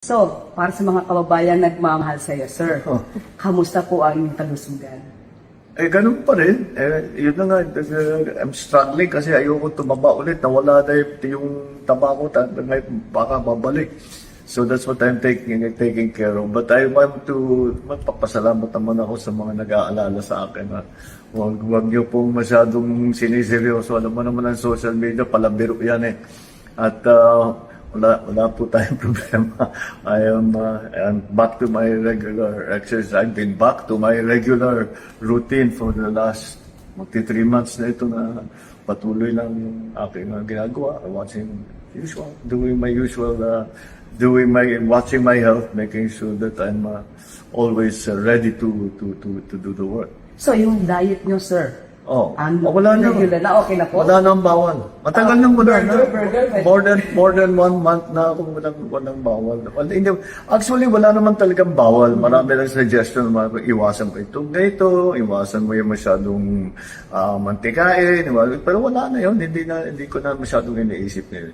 So, para sa mga kababayan nagmamahal sa iyo, sir, Oh. kamusta po ang inyong kalusugan? Ganun pa rin. Yun na nga, I'm struggling kasi ayoko tumaba ulit. Nawala na yung taba ko, baka babalik. So that's what I'm taking care of. But I want to magpapasalamat naman ako sa mga nag-aalala sa akin. Huwag niyo pong masyadong siniseryoso. Alam mo naman ang social media, palabiro yan eh. At wala po tayong problema. I'm back to my regular exercise. I've been back to my regular routine for the last 3 months na ito na patuloy lang yung aking ginagawa. Watching my health, making sure that I'm always ready to do the work. So, yung diet nyo, sir, Wala na. regular na, okay na po? Wala nang bawal. Matagal nang wala na. Burger. More than 1 month na akong walang bawal. Actually, wala naman talagang bawal. Marami lang suggestion na iwasan ko itong ganito, iwasan mo yung masyadong mantikain. Pero wala na yun. Hindi ko na masyadong iniisip na yun.